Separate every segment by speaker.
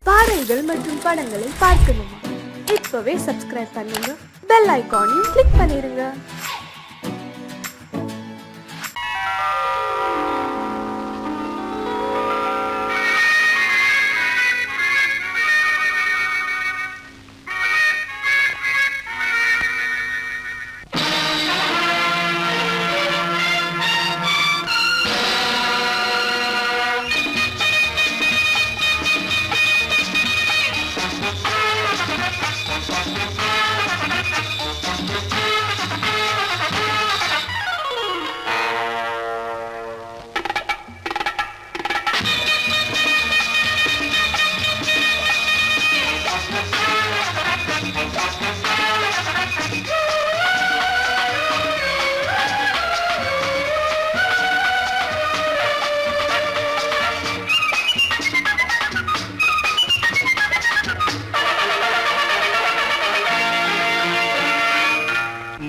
Speaker 1: பாடல்கள் மற்றும் படங்களை பார்க்கணுமா? இப்பவே சப்ஸ்கிரைப் பண்ணுங்க, பெல் ஐகானையும் கிளிக் பண்ணிருங்க.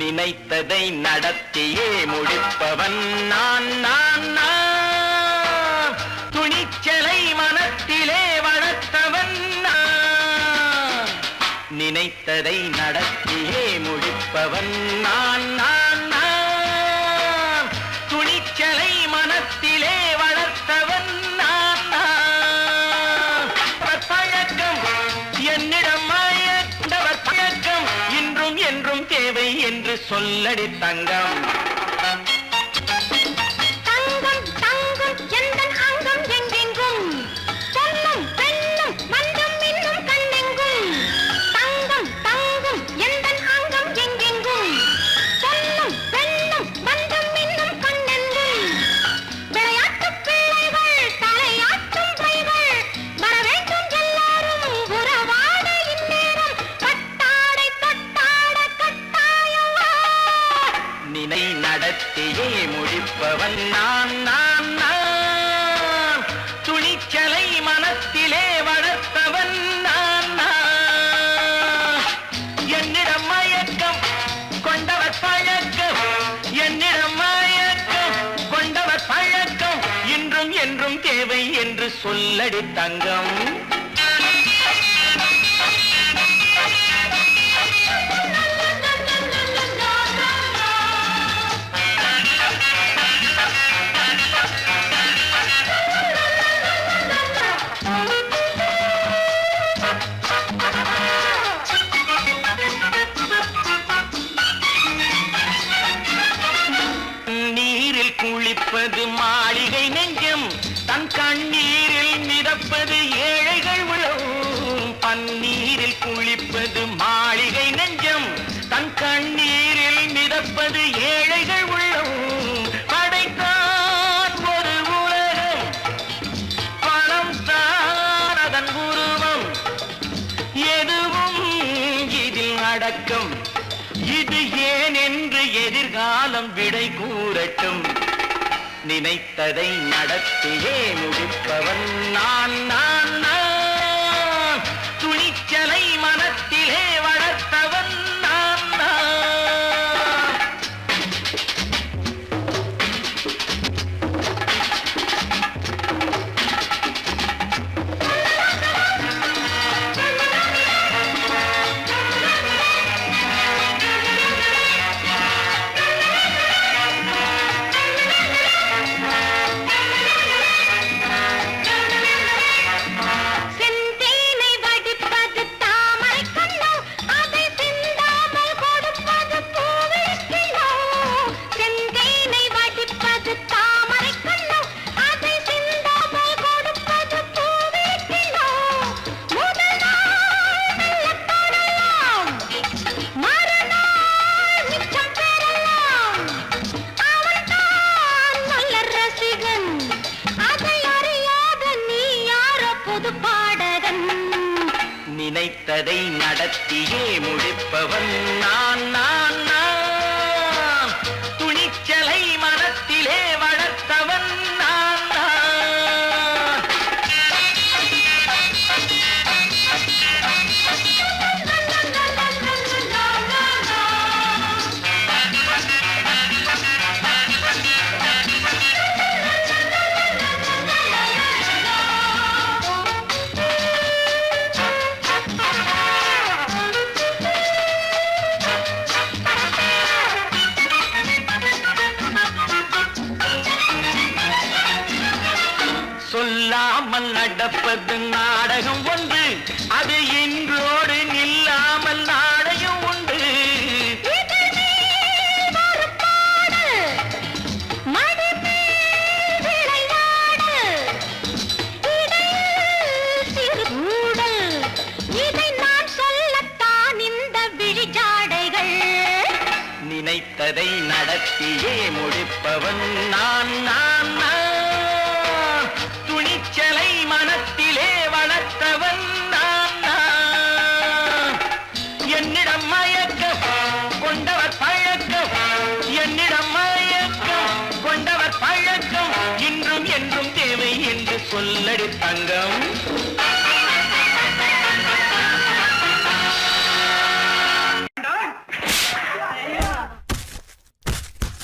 Speaker 2: நினைத்ததை நடத்தியே முடிப்பவன் நான் நான் நான். துணிச்சலை மனத்திலே வளர்த்தவன் நான். நினைத்ததை நடத்தியே முடிப்பவன் நான் நான் நான். துணிச்சலை மனத்திலே வளர்த்தவன் நான் நான். பழக்கம் என்னிடம் மாயந்தவர் பழக்கம் இன்றும் என்றும் தேவை என்று சொல்லடி தங்கம்.
Speaker 3: தங்கம் தங்கம் எந்தன் அங்கம் எங்கெங்கும் பொன்னும் பெண்ணும் மந்தம் இன்னும் கண்ணெங்கும். தங்கம் தங்கம் எந்தன் அங்கம் எங்கெங்கும் பொன்னும் பெண்ணும் மந்தம் இன்னும் கண்ணெங்கும். விளையாட்டு பிள்ளைகள் தலையாட்டும் பைகள் வர வேண்டும் எல்லாரும் உறவாட இந்நேரம் கட்டாடை தொட்டாட கட்டாயவா.
Speaker 2: நினை நடத்தியே முடிப்பவன் நான் நான் நான். துணிச்சலை மனத்திலே வளர்த்தவன் நான் நான். என்னிடம் மயக்கம் கொண்டவர் பழக்கம். என்னிடம் மயக்கம் கொண்டவர் பழக்கம் இன்றும் என்றும் தேவை என்று சொல்லடி தங்கம். நீரில் குளிப்பது மாளிகை நெஞ்சம், தன் கண்ணீரில் மிதப்பது ஏழைகள் உழவும். பன்னீரில் குளிப்பது மாளிகை நெஞ்சம், தன் கண்ணீரில் மிதப்பது ஏழைகள் உள்ளவும். படைத்தான் ஒரு உலகம், பணம் தான் அதன் உருவம். எதுவும் இதில் அடக்கம். இது ஏன் என்று எதிர்காலம் விடை கூறட்டும். நினைத்ததை நடத்தியே முடிப்பவன் நான் நான் நான். துணிச்சலை மனத்திலே வளர்த்தவன் நான் நான்.
Speaker 3: செந்தேனை வடிப்பது தாமரை கண்ணோ, அதை சிந்தாமல் கொடுப்பது பூவிழிக்கிண்ணோ. செந்தேனை வடிப்பது தாமரை கண்ணோ, அதை சிந்தாமல் கொடுப்பது பூவிழிக்கிண்ணோ. முதல் நாள் மெல்லத் தொடலாம், மறுநாள் மிச்சம் பெறலாம். அவன்தான் நல்ல ரசிகன், அதை அறியாத நீ யாரோ புது பாடகன்.
Speaker 2: நினைத்ததை நடத்தியே முடிப்பவன் நான் நான் நான். துணிச்சலை மனத்திலே வளர்த்தவன் நான் நான். நடப்பது நாடகம் ஒன்று, அது இன்றோடு நில்லாமல் நாடகம் உண்டு. நினைத்ததை நடத்தியே முடிப்பவன் நான் நான் நான். துணிச்சலை மனத்திலே வளர்த்தவன் நான் நான். என்னிடம் மயக்கம் கொண்டவர் பழக்கம், என்னிடம் மயக்கம் கொண்டவர் பழக்கம், இன்றும் என்றும் தேவை என்று சொல்லடி தங்கம்.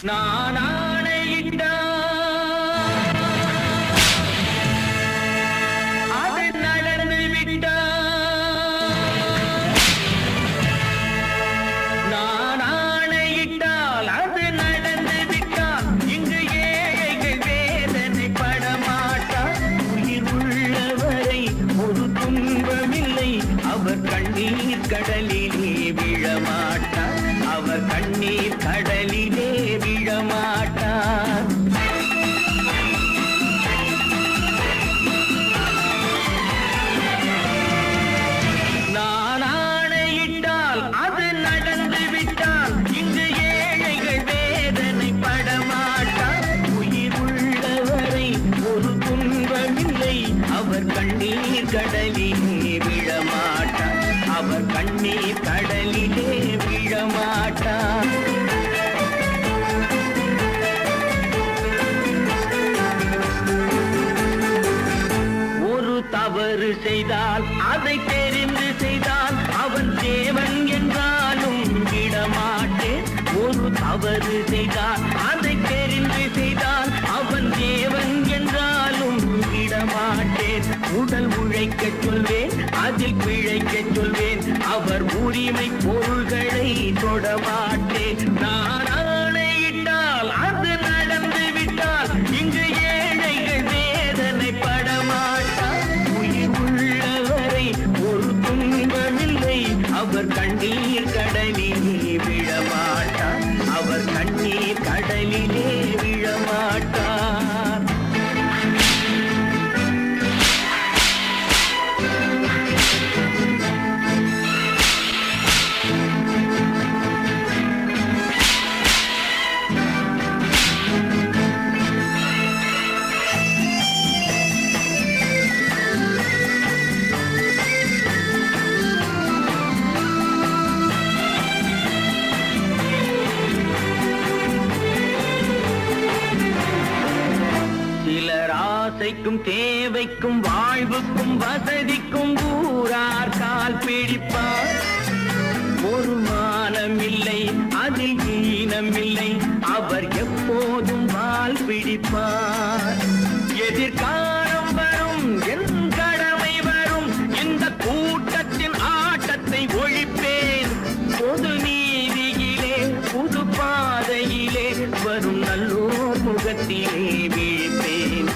Speaker 2: நான் ஆணையிட்டால் அது நடந்து விட்டால், நான் ஆணையிட்டால் அது நடந்து விட்டால், இங்கு ஏழைகள் வேதனை படமாட்டார். உயிர் உள்ளவரை ஒரு துன்பமில்லை, அவர் கண்ணீர் கடலிலே விழமாட்டார், அவர் கண்ணீர் கடலிலே விழமாட்டார். நான் ஆணையிட்டால் அது நடந்து விட்டால், இங்கு ஏழைகள் வேதனை படமாட்டார். உயிர் உள்ளவரை ஒரு துன்பமில்லை, அவர் கண்ணீர் கடலிலே விழமாட்டார், அவர் கண்ணீர் கடலிலே விழமாட்டார். ஒரு தவறு செய்தால் அதை தெரிந்து செய்தால் அவன் தேவன் என்றாலும் விடமாட்டேன். ஒரு தவறு செய்தால் அதை தெரிந்து செய்தால் அவன் தேவன் என்றாலும் விடமாட்டேன். உடல் உழைக்கச் சொல்வேன், அதில் பிழைக்கச் சொல்வேன், அவர் உரிமை பொருள்களை தொடமாட்டேன். நான் ஆணையிட்டால் அது நடந்து விட்டால், இங்கு ஏழைகள் வேதனை படமாட்டார். உயிர் உள்ளவரை ஒரு துன்பமில்லை, அவர் கண்ணீர் கடலிலே விழமாட்டார், அவர் கண்ணீர் கடலிலே விழமாட்டார். சிலர் ஆசைக்கும் தேவைக்கும் வாழ்வுக்கும் வசதிக்கும் ஊரார் கால் பிடிப்பார். ஒரு மானமில்லை, அதில் ஈனமில்லை, அவர் எப்போதும் வால் பிடிப்பார். எதிர்காலம் வரும், என் கடமை வரும், இந்த கூட்டத்தின் ஆட்டத்தை ஒழிப்பேன். பொது நீதியிலே புது பாதையிலே வரும் நல்லோர் முகத்திலே விழிப்பேன்,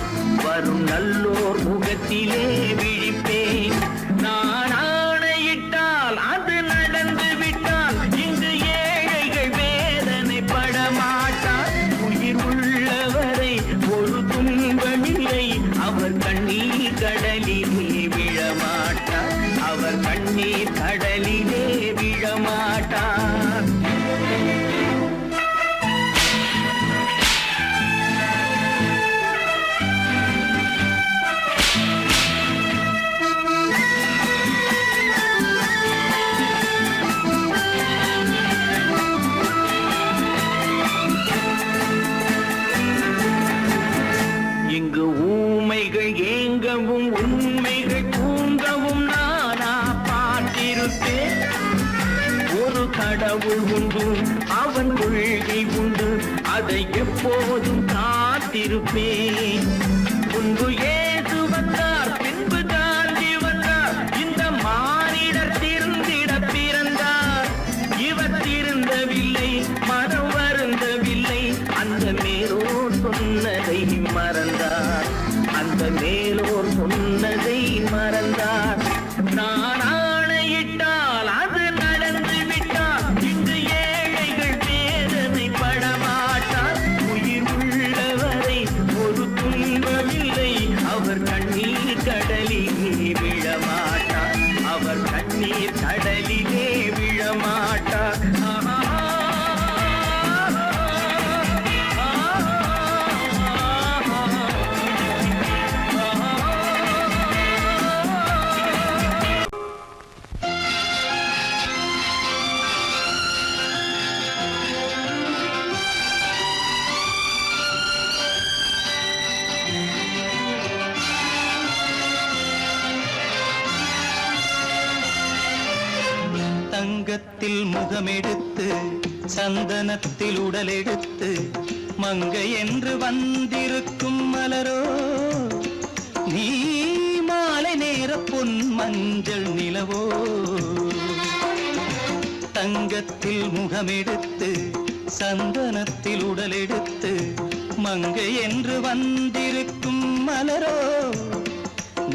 Speaker 2: வரும் நல்லோர் முகத்திலே விழிப்பேன். நான் ஆணையிட்டால் அது நடந்து விட்டால், இங்கு ஏழைகள் வேதனை படமாட்டார். உயிர் உள்ளவரை ஒரு துன்பமில்லை, அவர் கண்ணீர் கடலிலே விழமாட்டார், அவர் கண்ணீர் கடலிலே விழமாட்டார். இங்கு ஊமைகள் ஏங்கவும் உண்மைகள் தூங்கவும் நானா பார்த்திருப்பேன். ஒரு கடவுள் உண்டு, அவன் கொள்கை உண்டு, அதை எப்போதும் காத்திருப்பேன். முன்பு ஏசு வந்தார், பின்பு காந்தி வந்தார், இந்த மானிடர் திருந்திட பிறந்தார். இவர் திருந்தவில்லை, மனம் வருந்தவில்லை, அந்த மேலோர் சொன்னதை மறந்தார், அந்த மேலோர் சொன்னதை நான் ஆணையிட்டால் அது நடந்து விட்டால் இங்கு ஏழைகள் வேதனை படமாட்டார். உயிர் உள்ளவரை ஒரு துன்பமில்லை, அவர் கண்ணீர் கடலிலே விழமாட்டார், அவர் கண்ணீர் கடலிலே விழமாட்டார்.
Speaker 4: தங்கத்தில் முகமெடுத்து சந்தனத்தில் உடலெடுத்து மங்கை என்று வந்திருக்கும் மலரோ, நீ மாலை நேர பொன் மஞ்சள் நிலவோ. தங்கத்தில் முகமெடுத்து சந்தனத்தில் உடலெடுத்து மங்கை என்று வந்திருக்கும் மலரோ,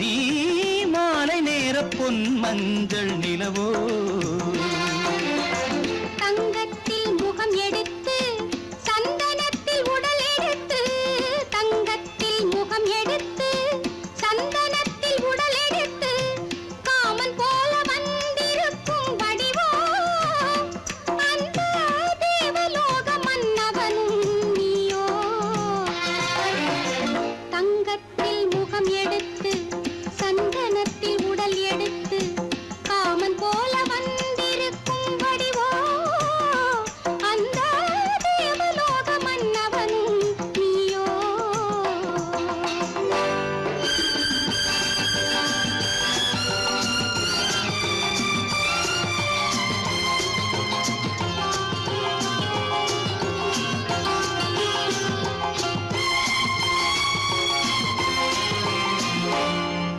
Speaker 4: நீ மாலை நேர பொன் மஞ்சள் நிலவோ.
Speaker 3: தங்கத்தில் முகம் எடுத்து சந்தனத்தில் உடல் எடுத்து, தங்கத்தில் முகம் எடுத்து சந்தனத்தில் உடல் எடுத்து காமன் போல வந்திருக்கும் வடிவோ, அந்த தேவலோக மன்னவனும் நீயோ. தங்கத்தில் முகம் எடுத்து சந்தனத்தில் உடல் எடுத்து காமன் போல வந்திருக்கும் வடிவோ, அந்த தேவலோக மன்னவனும் நீயோ.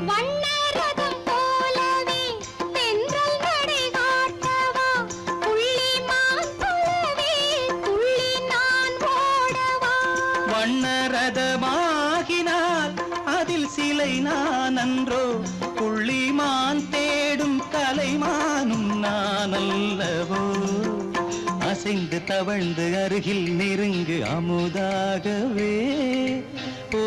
Speaker 3: வண்ணரதம் போலவே தென்றல் நடை காட்டவா, புள்ளிமான் போலவே துள்ளி நான் ஓடவா.
Speaker 4: வண்ணரதமாகினால் அதில் சிலை நான் அன்றோ, புள்ளிமான் தேடும் கலைமானும் நான் அல்லவோ. அசைந்து தவழ்ந்து அருகில் நெருங்கு அமுதாகவே. ஓ,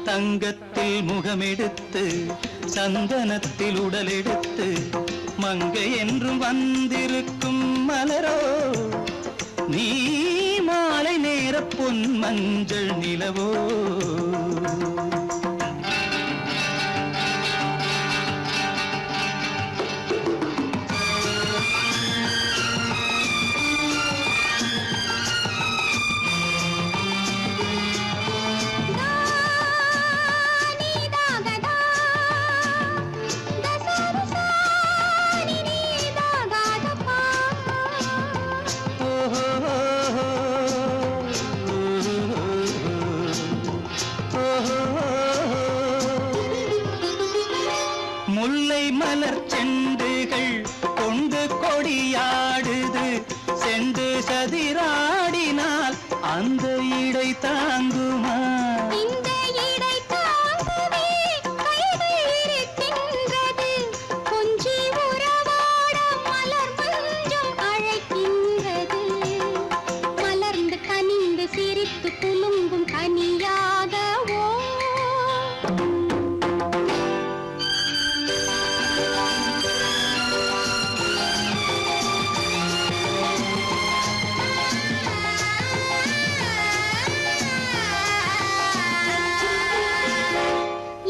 Speaker 4: தங்கத்தில் முகமெடுத்து சந்தனத்தில் உடலெடுத்து மங்கை என்றும் வந்திருக்கும் மலரோ, நீ மாலை நேர பொன் மஞ்சள் நிலவோ. முல்லை மலர் செண்டுகள் கொண்டு கொடியாடுது, செண்டு சதிராடினால் அந்த இடை தாங்குமா?
Speaker 3: இந்த இடை தாங்கவே கைகள் இருக்கின்றது, கொஞ்சி உறவாட மலர் மஞ்சம் அழைக்கின்றது. மலர்ந்து கனிந்து சிரித்து குலுங்கும் கனியாகவோ.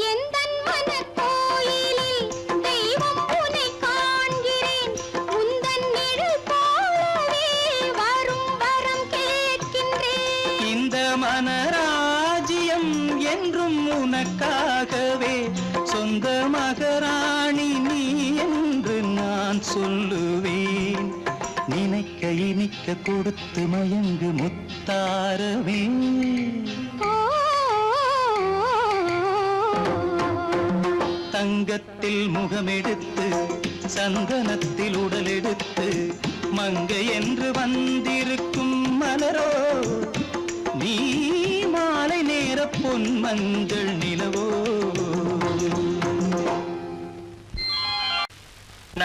Speaker 3: எந்தன் மனக்கோயிலில் தெய்வம் உன்னை காண்கிறேன், உந்தன் நிழல் போலவே வரும் வரம் கேட்கின்றேன்.
Speaker 4: இந்த மனராஜ்யம் என்றும் உனக்காகவே, சொந்த மகராணி நீ என்று நான் சொல்லுவேன். நினைக்க இனிக்க கொடுத்து மயங்கு முத்தாரவே. தங்கத்தில் முகமெடுத்து சந்தனத்தில் உடலெடுத்து மங்கை என்று வந்திருக்கும் மலரோ, நீ மாலை நேர பொன் மஞ்சள் நிலவோ.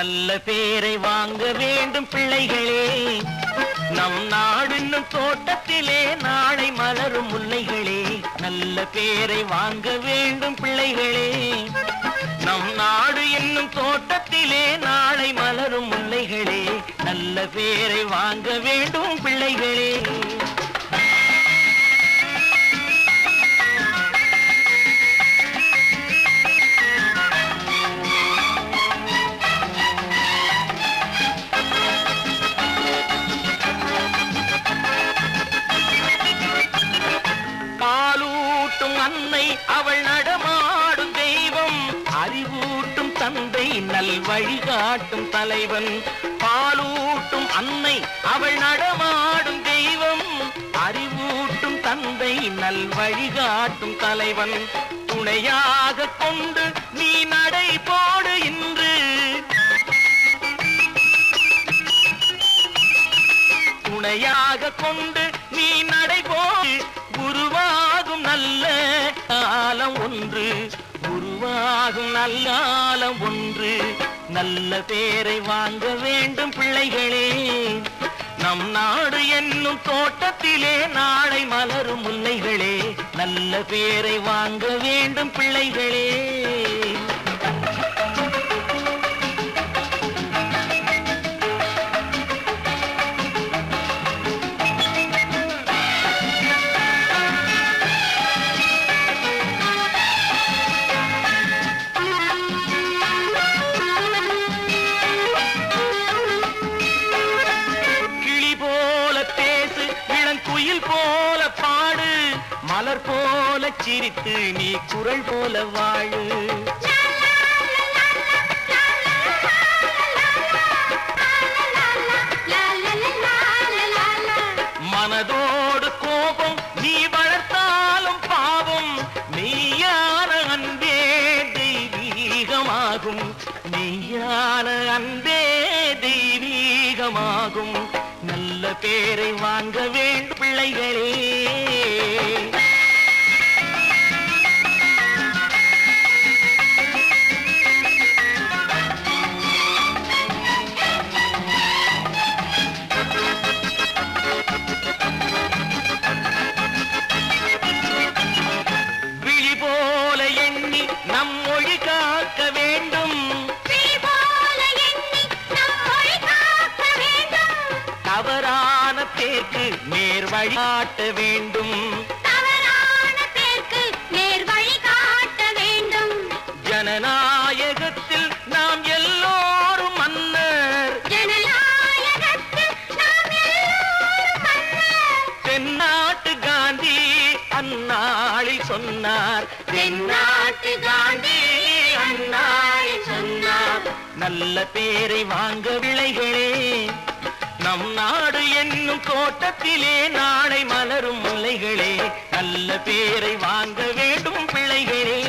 Speaker 2: நல்ல பேரை வாங்க வேண்டும் பிள்ளைகளே. நம் நாடு என்னும் தோட்டத்திலே நாளை மலரும் முல்லைகளே. நல்ல பேரை வாங்க வேண்டும் பிள்ளைகளே. நம் நாடு என்னும் தோட்டத்திலே நாளை மலரும் முல்லைகளே. நல்ல பேரை வாங்க வேண்டும் பிள்ளைகளே. அன்னை அவள் நடமாடும் தெய்வம், அறிவூட்டும் தந்தை நல் வழிகாட்டும் தலைவன். பாலூட்டும் அன்னை அவள் நடமாடும் தெய்வம், அறிவூட்டும் தந்தை நல் வழிகாட்டும் தலைவன். துணையாக கொண்டு நீ நடை போடு இன்று, துணையாக கொண்டு நீ நடை போடு. உருவாகும் நல்ல காலம் ஒன்று, உருவாகும் நல்ல காலம் ஒன்று. நல்ல பேரை வாங்க வேண்டும் பிள்ளைகளே. நம் நாடு என்னும் தோட்டத்திலே நாளை மலரும் முல்லைகளே. நல்ல பேரை வாங்க வேண்டும் பிள்ளைகளே. போல பாடு, மலர் போல சிரித்து நீ குரல் போல வாழு. மனதோடு கோபம் நீ வளர்த்தாலும் பாவம், மெய்யான அன்பே தெய்வீகமாகும். மெய்யான அன்பே தெய்வீகமாகும். நல்ல பேரை வாங்க வேண்டும் பிள்ளைகளே. விழி போல எண்ணி நம் மொழி காக்க வேண்டும், தவறான பேருக்கு நேர் வழி காட்ட வேண்டும்,
Speaker 3: தவறான பேருக்கு நேர் வழி காட்ட வேண்டும்.
Speaker 2: ஜனநாயகத்தில் நாம் எல்லோரும் மன்னர்,
Speaker 3: ஜனநாயகத்தில் நாம் எல்லோரும் மன்னர்.
Speaker 2: தென்னாட்டு காந்தி அந்நாளில் சொன்னார்,
Speaker 3: தென்னாட்டு காந்தி அந்நாளில் சொன்னார்.
Speaker 2: நல்ல பேரை வாங்க பிள்ளைகளே. நம் நாடு என்னும் தோட்டத்திலே நாளை மலரும் முல்லைகளே. நல்ல பேரை வாங்க வேண்டும் பிள்ளைகளே.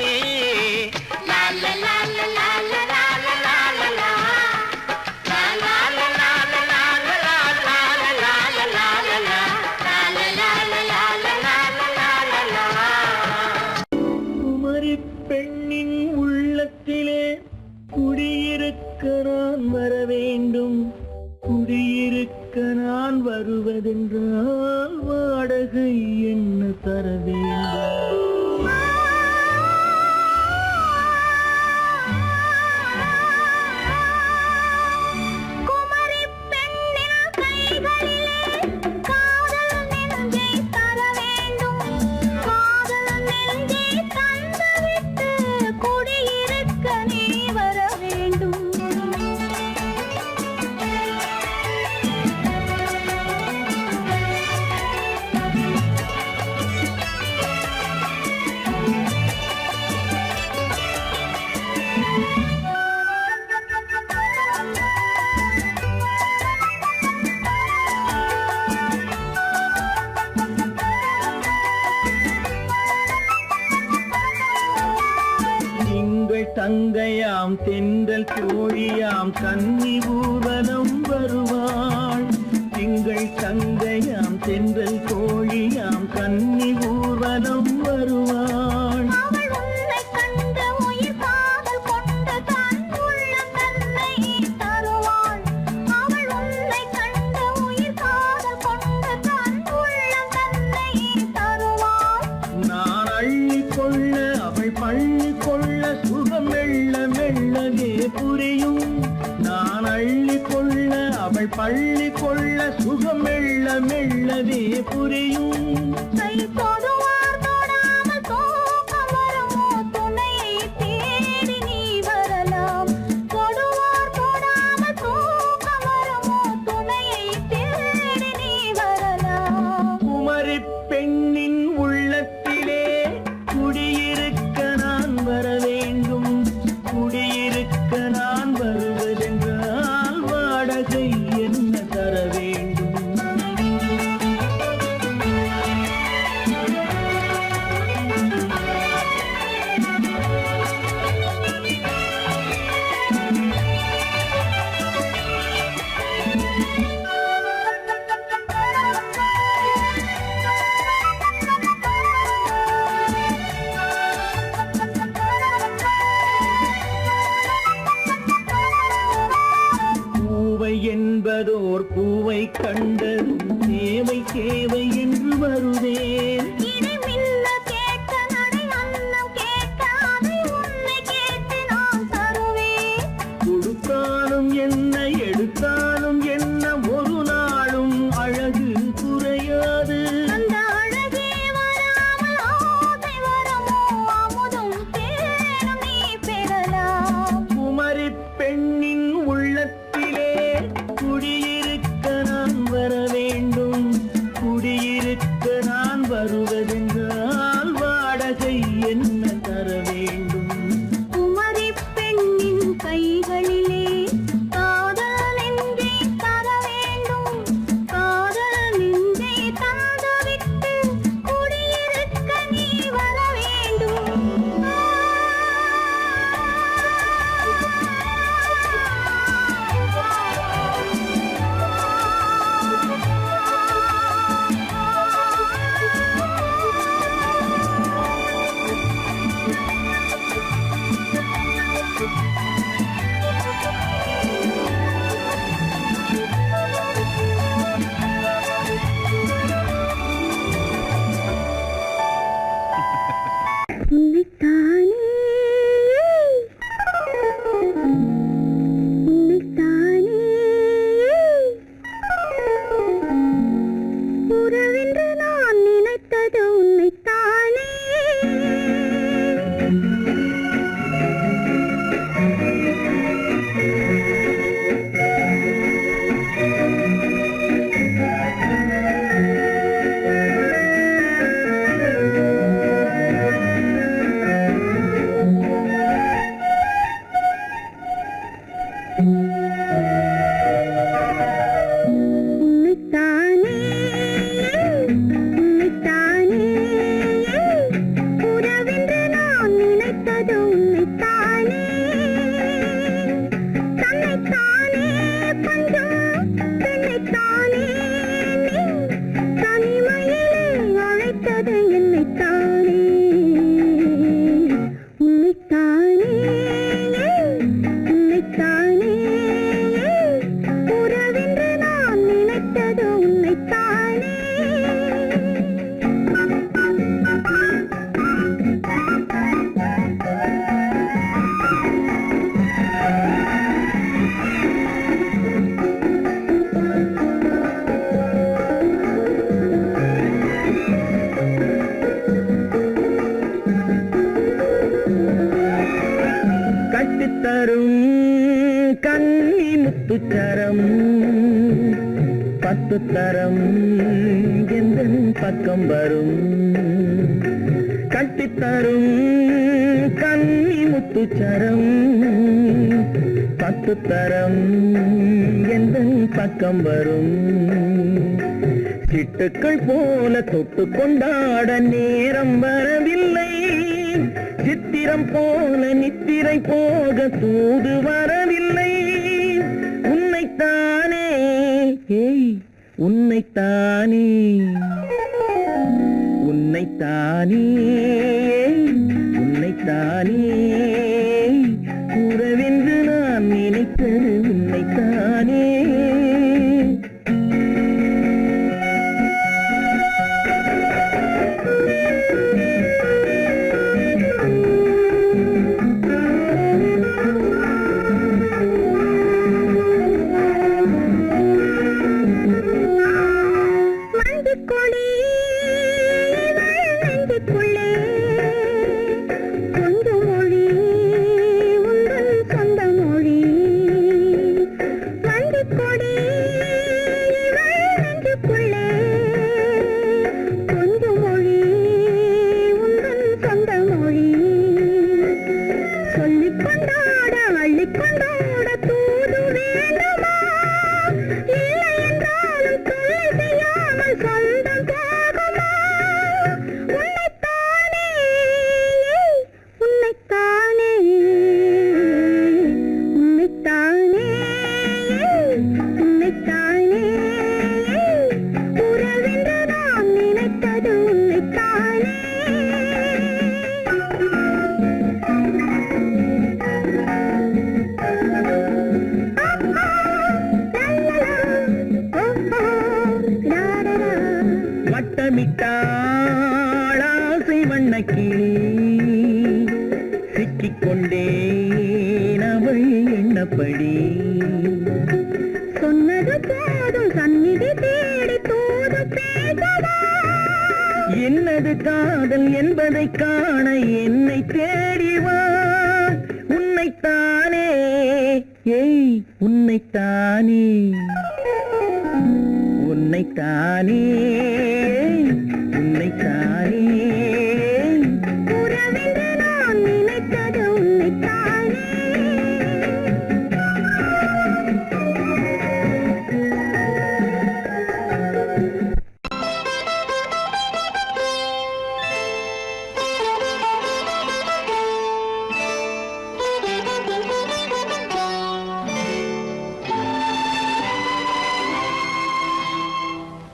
Speaker 2: குமரி பெண்ணின் உள்ளத்திலே குடியிருக்க நான் வர வேண்டும். குடியிருக்க நான் வருவதென்றால் வாடகை என்ன தர வேண்டும்? தங்கையாம் தென்றல் தோழியாம் கன்னி ஊர்வலம் வருவாள். திங்கள் தங்கையாம் தென்றல் தோழியாம் கன்னி ஊர்வலம் வருவாள்.
Speaker 3: அவள் உன்னை கண்டு உயிர் காதல் கொண்டு தன் உள்ளம் தன்னை
Speaker 4: புரியும்.
Speaker 3: கை தொடுவார் தொடாமல் தூக்கம் வருமோ துணையை தேடி நீ வரலாம். தொடுவார் தொடாமல் தூக்கம் வருமோ துணையை தேடி நீ வரலாம்.
Speaker 4: குமரி பெண்ணின் உள்ளத்திலே குடியிருக்க நான் வர வேண்டும். குடியிருக்க நான் வருவதென்றால் வாடகை என்ன தர வேண்டும்? பூவை என்பதோர் பூவை கண்டதும் தேவை தேவை என்று வருவேன்.
Speaker 3: இடி மின்ன கேட்க நடை அன்னம் கேட்க அதை உன்னை கேட்டு நான் தருவேன்.
Speaker 4: கொடுத்தாலும் என்ன எடுத்தாலும் என்ன ஒரு நாளும் அழகு குறையாது.
Speaker 3: அந்த அழகே வராமல் ஆசை வரமோ அமுதும் தேனும் நீ பெறலாம்.
Speaker 4: குமரி பெண்ணின் உள்ளத்திலே குடியிருக்க நான் வர வேண்டும். குடியிருக்க நான் வருவதென்றால் வாடகை என்ன தர வேண்டும்?
Speaker 3: குமரி பெண்ணின் கைகளிலே காதல் நெஞ்சை தர வேண்டும். காதல் நெஞ்சை தந்துவிட்டு குடியிருக்க நீ வர வேண்டும். உன்னைத்தானே உன்னைத்தானே உறவென்று நான் நினைத்தது உன்னைத்தானே. உன்னைத்தானே உன்னைத்தானே உறவென்று நான் நினைத்தது உன்னைத்தானே. தன்னைத்தானே பஞ்சம் தன்னைத்தானே நீ தனிமையிலே அழைத்தது என்னைத்தானே. உன்னைத்தானே உன்னைத்தானே உறவென்று நான் நினைத்தது உன்னைத்தானே.
Speaker 4: கட்டித்தரும் கன்னி முத்துச்சரம் 10 தரம் எந்தன் பக்கம் வரும். கட்டித்தரும் கன்னி முத்துச்சரம் 10 தரம் எந்தன் பக்கம் வரும். சிட்டுக்கள் போல தொட்டு கொண்டாட நேரம் வரவில்லை. சித்திரம் போல நித்திரை போக தூது வரவில்லை. உன்னைத்தானே உன்னைத்தானே உன்னைத்தானே உன்னைத்தானே உறவென்று நான் நினைத்தது உன்னைத்தானே.
Speaker 3: கொடி
Speaker 4: எண்ணிக்கொண்டேன் அவள் எண்ணப்படி.
Speaker 3: சொன்னது போதும் சந்நிதி தேடி தூது பேசவா?
Speaker 4: என்னது காதல் என்பதை காண என்னை தேடிவா. உன்னைத்தானே, ஏய் உன்னைத்தானே, உன்னைத்தானே, உன்னைத்தானே.
Speaker 3: உறவென்று நான் நினைத்தது உன்னைத்தானே.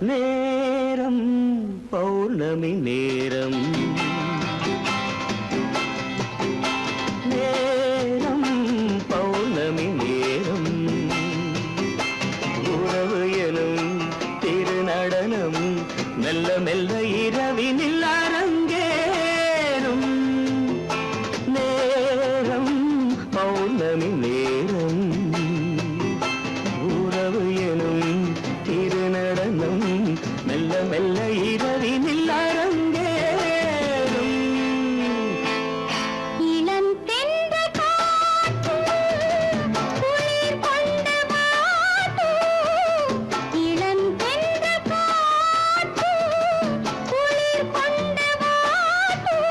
Speaker 2: நேரம் பௌர்ணமி நேரம், நேரம் பௌர்ணமி நேரம். உறவு எனும் திருநடனம் மெல்ல மெல்ல இரவினில் அரங்கேறும். நேரம் பௌர்ணமி நேரம், உறவு எனும் திருநடனம் மெல்ல மெல்ல இரவினில் அரங்கேறும்.
Speaker 3: இளம் தென்றல் காற்றும் குளிர் கொண்டு வாட்டும். இளம் தென்றல் காற்றும் குளிர் கொண்டு வாட்டும்.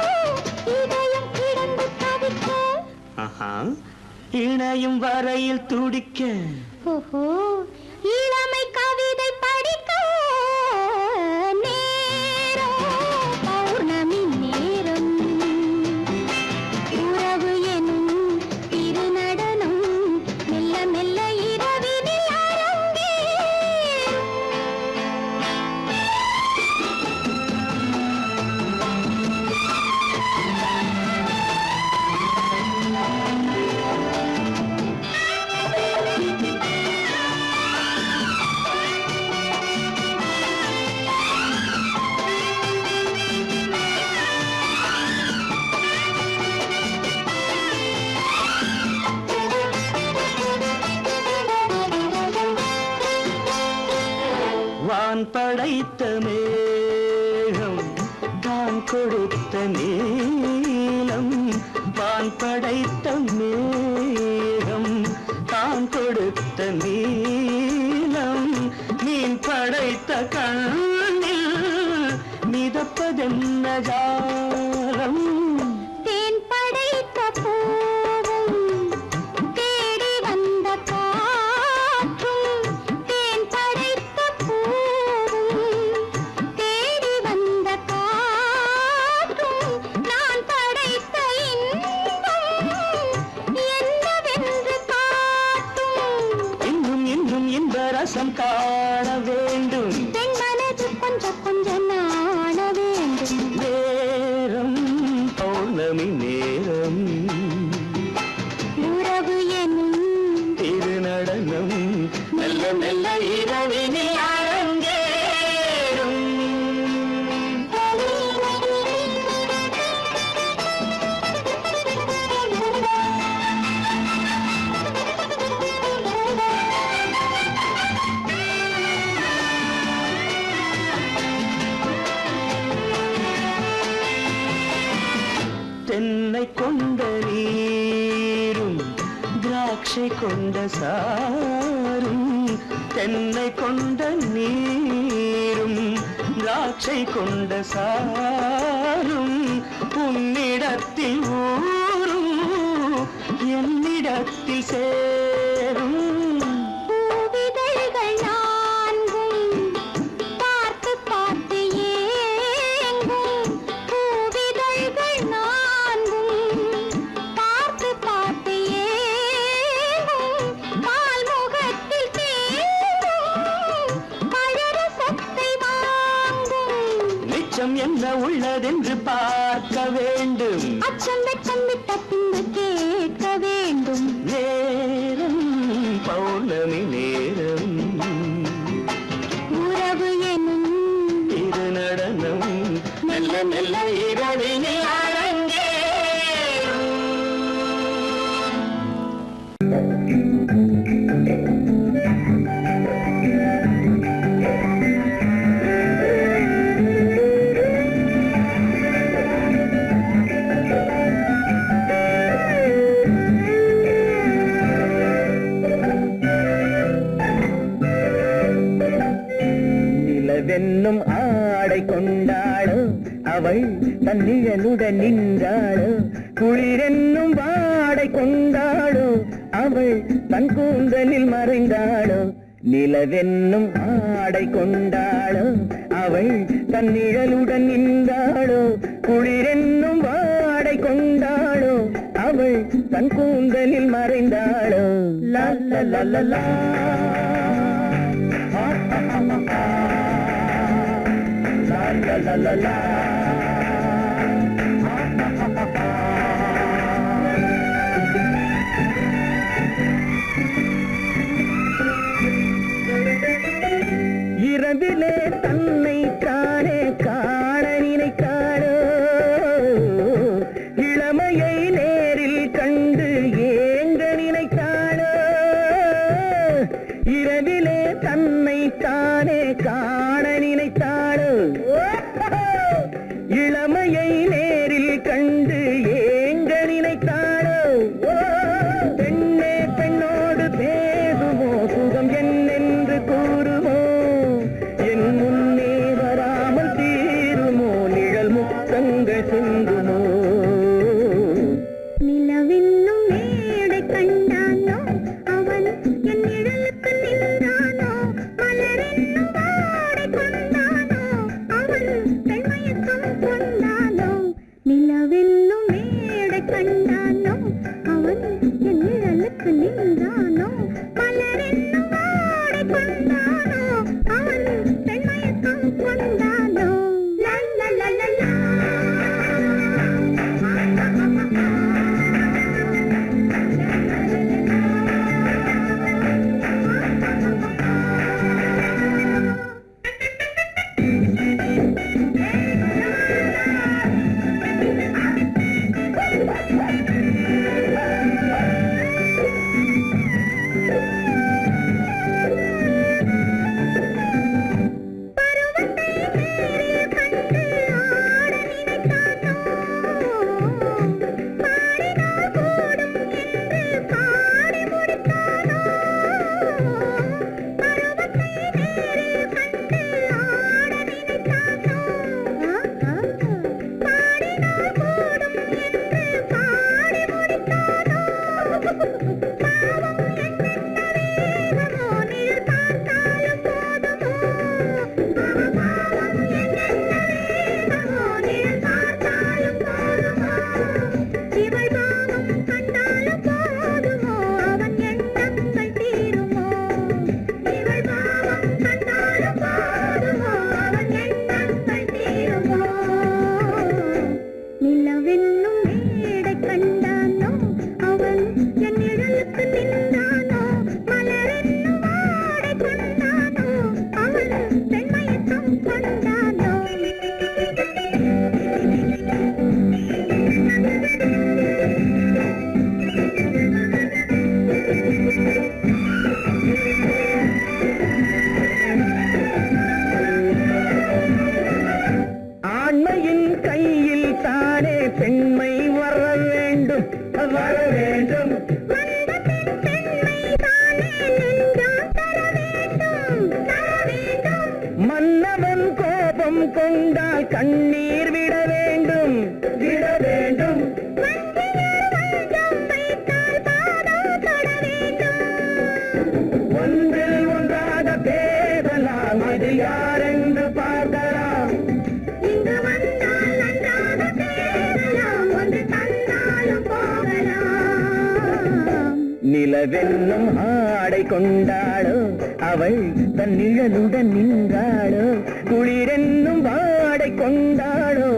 Speaker 3: இதயம் கிடந்து தவிக்க,
Speaker 2: ஆஹா, இணையும் வரையில் துடிக்க.
Speaker 3: ஓஹோ, இளமை கவிதை படிக்க. நேரம் பௌர்ணமி நேரம், உறவு எனும் திருநடனம் மெல்ல மெல்ல இரவினில் அரங்கேறும்.
Speaker 2: வான் படைத்த மேகம் தான் கொடுத்த நீலம். வான் படைத்த மேகம் தான் கொடுத்த நீலம். மீன் படைத்த கண்ணில் மிதப்பதென்ன ஜாலம்.
Speaker 3: தேன் படைத்த பூவும் தேடி வந்த காற்றும். தேன் படைத்த பூவும் தேடி வந்த காற்றும். நான் படைத்த இன்பம் என்னவென்று காட்டும்.
Speaker 2: இன்னும் இன்னும் இன்ப ரசம் காண வேண்டும்.
Speaker 3: பெண் மனது கொஞ்சம் கொஞ்சம் நாண வேண்டும்.
Speaker 2: நேரம் பௌர்ணமி நேரம்,
Speaker 3: உறவு எனும்
Speaker 2: திருநடனம் மெல்ல மெல்ல இரவினில் அரங்கேறும். தென்னை கொண்ட நீரும் திராட்சை கொண்ட சாரும். தென்னை கொண்ட நீரும் திராட்சை கொண்ட சாரும். உன்னிடத்தில் ஊரும் என்னிடத்தில் சேரும்.
Speaker 3: பூவிதழ்கள் நான்கும் பார்த்து பார்த்து ஏங்கும். பூவிதழ்கள் நான்கும் பார்த்து பார்த்து ஏங்கும். பால்முகத்தில் தேங்கும் பழரசத்தை வாங்கும்.
Speaker 2: மிச்சம் என்ன உள்ளதென்று பார்க்க வேண்டும்.
Speaker 3: அச்சம் வெச்சம் விட்ட பின்பு கேட்க வேண்டும்.
Speaker 2: நேரம்
Speaker 4: நிலவென்னும் ஆடை கொண்டாளோ அவள் தன் நிழலுடன் நின்றாளோ குளிரென்னும் வாடை கொண்டாளோ அவள் தன் கூந்தலில் மறைந்தாளோ நிலவென்னும் ஆடை கொண்டாளோ அவள் தன் நிழலுடன் நின்றாளோ குளிரென்னும் வாடை கொண்டாளோ அவள் தன் கூந்தலில் மறைந்தாளோ லா லா லா லா லா. La la la la. இரவிலே தன்னை தானே காண நினைத்தாளோ இளமையை நேரில் கண்டு ஏங்க நினைத்தாளோ இரவிலே தன்னை தானே காண நினைத்தாளோ இளமையை நேரில் கண்டு ஏங்க நினைத்தாளோ பெண்ணே பெண்ணோடு பேசுமோ சுகம் என்னென்று கூறுமோ என் முன்னே வராமல் தீருமோ நிழல் முத்தங்கள் சிந்துமோ
Speaker 3: நிலவென்னும் மேடை கண்டானோ அவன் என் நிழலுக்கு நின்றானோ மலரென்னும் வாடை கொண்டானோ அவன் பெண்மயக்கம் கொண்டானோ நிலவென்னும் மேடை கண்டானோ அவன் என் நிழலுக்கு நின்றானோ மலரென்னும் வாடை கொண்டானோ அவன் பெண்மயக்கம் கொண்டானோ லா லா லா லா லா. நிலவென்னும் மேடை கண்டானோ அவன் என் நிழலுக்கு நின்றானோ மலரென்னும் வாடை கொண்டானோ அவன் பெண்மயக்கம் கொண்டானோ
Speaker 4: ஆண்மையின் கையில் தானே பெண்மை வர வேண்டும் வர வேண்டும்
Speaker 3: வந்த பெண்மை தானே நெஞ்சால் தர வேண்டும் தர வேண்டும்
Speaker 4: மன்னவன் கோபம் கொண்டால் கண்ணீர் விட வேண்டும் விட வேண்டும்
Speaker 3: வஞ்சியர் வஞ்சம் வைத்தால் பாதம் தொட வேண்டும்
Speaker 4: ஒன்றில் ஒன்றாக பேசலாம் அது யாரென்று பார்க்கலாம்
Speaker 3: இங்கு வந்தால் நன்றாக பேசலாம் ஒன்று தந்தாலும் போகலாம்
Speaker 4: நிலவென்னும் ஆடை கொண்டாளோ அவள் தன் நிழலுடன் நின்றாளோ குளிரென்னும் வாடை கொண்டாளோ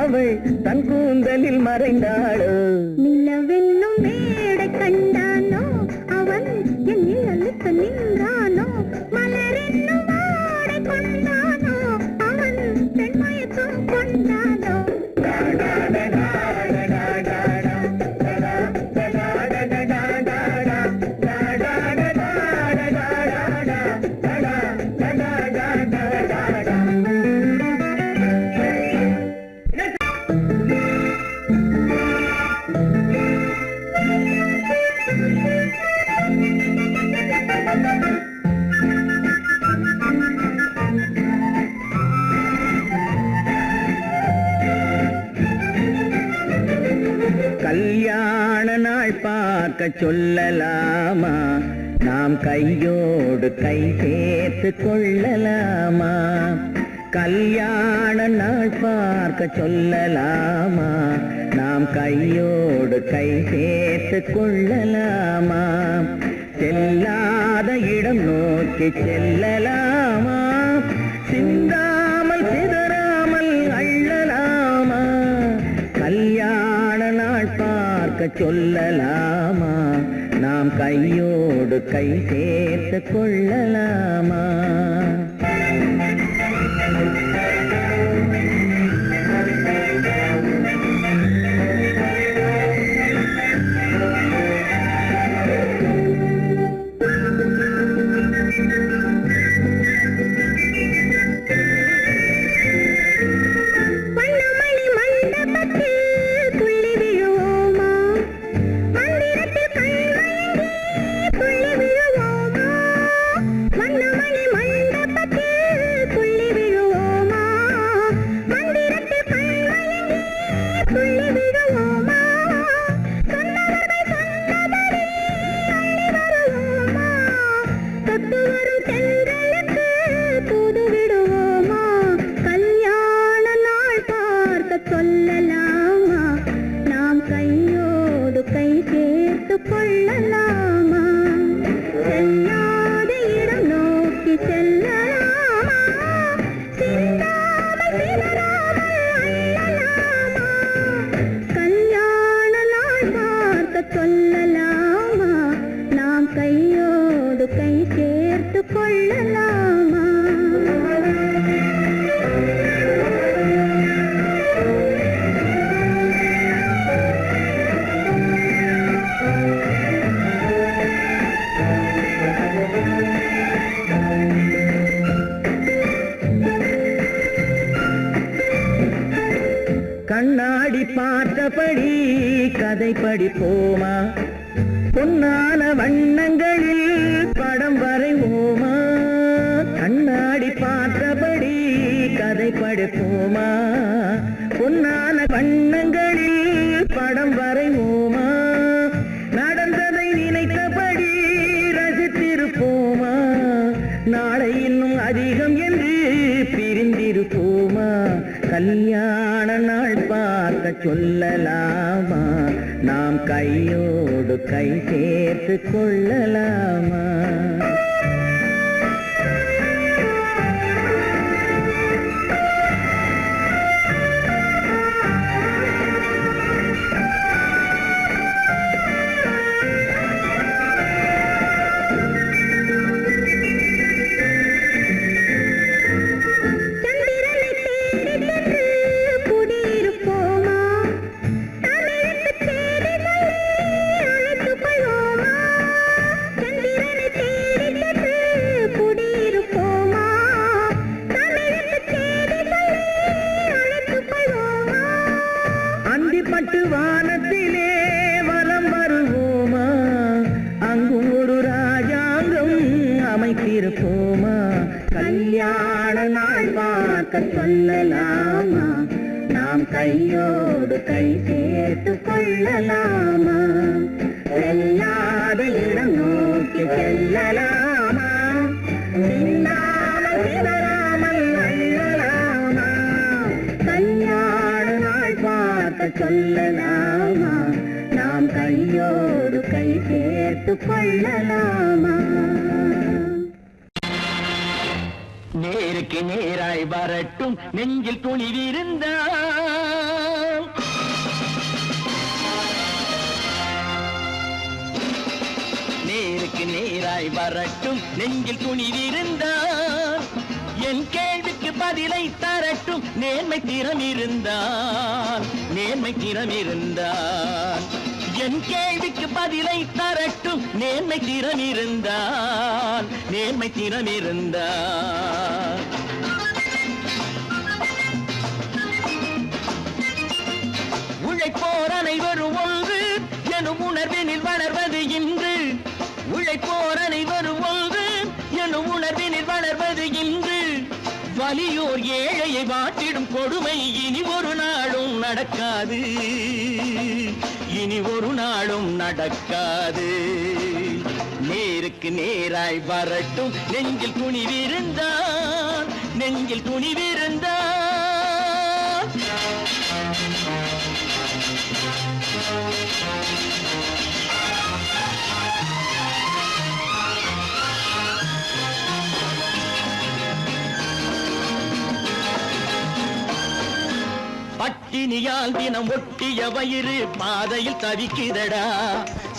Speaker 4: அவள் தன் கூந்தலில் மறைந்தாளோ
Speaker 3: நிலவென்னும் மேடை கண்டானோ அவன் என் நிழலுக்கு நின்றானோ மலரென்னும் வாடை கொண்டானோ அவன் பெண்மயக்கம் கொண்டானோ
Speaker 4: La கல்யாண நாள் பார்க்க சொல்லலாமா, நாம் கையோடு கை சேர்த்து கொள்ளலாமா. கல்யாண நாள் பார்க்க சொல்லலாமா, நாம் கையோடு கை சேர்த்து கொள்ளலாமா. செல்லாத இடம் நோக்கி செல்லலாமா, சிந்தாமல் சிதறாமல் அள்ளலாமா. கல்யாண நாள் பார்க்க சொல்லலாமா, நாம் கையோடு கை சேர்த்து கொள்ளலாமா. கண்ணாடி பார்த்தபடி கதை படிப்போமா, பொன்னான வண்ணங்களில் படம் வரைவோமா. கண்ணாடி பார்த்தபடி கதை படிப்போமா, பொன்னான வண்ணங்களில் படம் வரைவோமா. நடந்ததை நினைத்தபடி ரசித்திருப்போமா, நாளை இன்னும் அதிகம் என்று பிரிந்திருப்போமா. கல்யாண நாள் பார்க்க சொல்லலாமா, நாம் கையோடு கை சேர்த்து கொள்ளலாமா. பட்டு வானத்திலே வலம் வருவோமா, அங்கும் ஒரு ராஜாங்கம் அமைத்திருப்போமா. கல்யாண நாள் பார்க்க சொல்லலாமா, நாம் கையோடு கை சேர்த்து கொள்ளலாமா. செல்லாத இடம் நோக்கி செல்லலாமா, சிந்தாமல் சிதறாமல் அள்ளலாமா. கல்யாண நாள் பார்க்க சொல்லலாமா, நாம் கையோடு கை சேர்த்து கொள்ளலாமா.
Speaker 2: நேருக்கு நேராய் வரட்டும் நெஞ்சில் துணிவிருந்தால், நேருக்கு நேராய் வரட்டும் நெஞ்சில் துணிவிருந்தால், என் கேள்விக்கு பதிலை தரட்டும் நேர்மை திறம் இருந்தால், நேர்மை திறம் இருந்தால். என் கேள்விக்கு பதிலை தரட்டும் நேர்மை திறம் இருந்தால், நேர்மை திறம் இருந்தால். உழைப்போர் அனைவரும் ஒன்று எனும் உணர்வினில் வளர்வது இன்று, உழைப்போர் அனைவரும் ஒன்று எனும் உணர்வினில் வளர்வது இன்று. வலியோர் ஏழையை வாட்டிடும் கொடுமை இனி ஒரு நாளும் நடக்காது. இனி ஒரு நாளும் நடக்காது. நேருக்கு நேராய் வரட்டும், நெஞ்சில் துணிவிருந்தான், நெஞ்சில் துணிவிருந்தான். பட்டினியால் தினம் ஒட்டிய வயிறு பாதையில் தவிக்குதடா.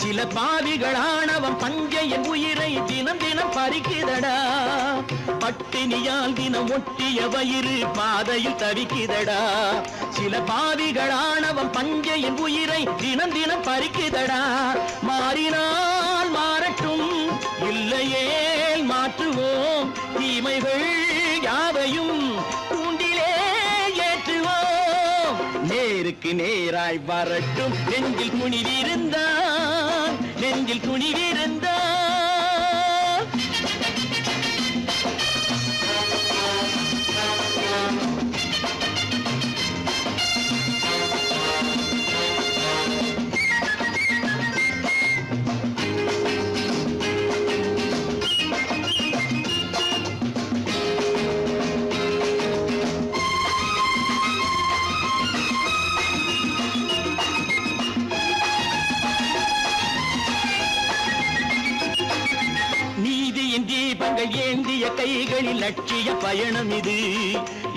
Speaker 2: சில பாவிகளானவன் பஞ்சையின் உயிரை தினம் தினம் பறிக்குதடா. பட்டினியால் தினம் ஒட்டிய வயிறு பாதையில் தவிக்குதடா. சில பாவிகளானவன் பஞ்சையின் உயிரை தினம் தினம் பறிக்குதடா. மாறினால் மாறட்டும், இல்லையே மாற்றுவோம், தீமைகள் யாவையும் தூண்டிலே ஏற்றுவோம். நேருக்கு நேராய் வரட்டும், நெஞ்சில் துணிவிருந்தான், நெஞ்சில் துணிவிருந்தான். தீபங்கள் ஏந்திய கைகளில் லட்சிய பயணம் இது.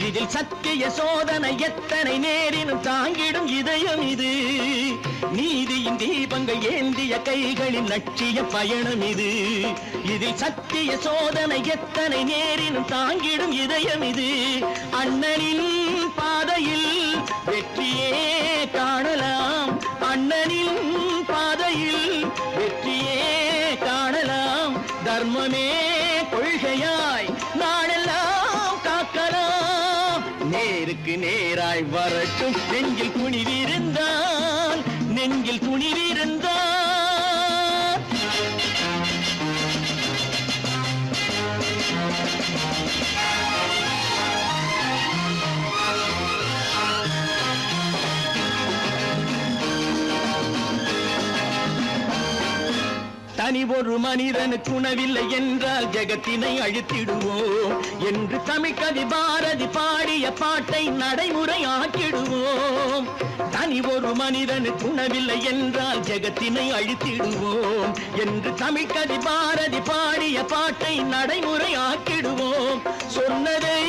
Speaker 2: இதில் சத்திய சோதனை எத்தனை நேரினும் தாங்கிடும் இதயம் இது. நீதியின் தீபங்கள் ஏந்திய கைகளில் லட்சிய பயணம் இது. இதில் சத்திய சோதனை எத்தனை நேரினும் தாங்கிடும் இதயம் இது. அண்ணனின் பாதையில் வெற்றியே காணலாம், அண்ணனின் பாதையில் வெற்றியே காணலாம். தர்மமே கொள்கையாய் நாளெல்லாம் காக்கலாம். நேருக்கு நேராய் வரட்டும், நெஞ்சில் துணிவிருந்தான், நெஞ்சில் துணிவிருந்தான். தனி ஒரு மனிதனுக்கு உணவில்லை என்றால் ஜெகத்தினை அழித்திடுவோம் என்று தமிழ்கவி பாரதி பாடிய பாட்டை நடைமுறையாக்கிடுவோம். தனி ஒரு மனிதனுக்கு உணவில்லை என்றால் ஜெகத்தினை அழித்திடுவோம் என்று தமிழ்கவி பாரதி பாடிய பாட்டை நடைமுறையாக்கிடுவோம். சொன்னதை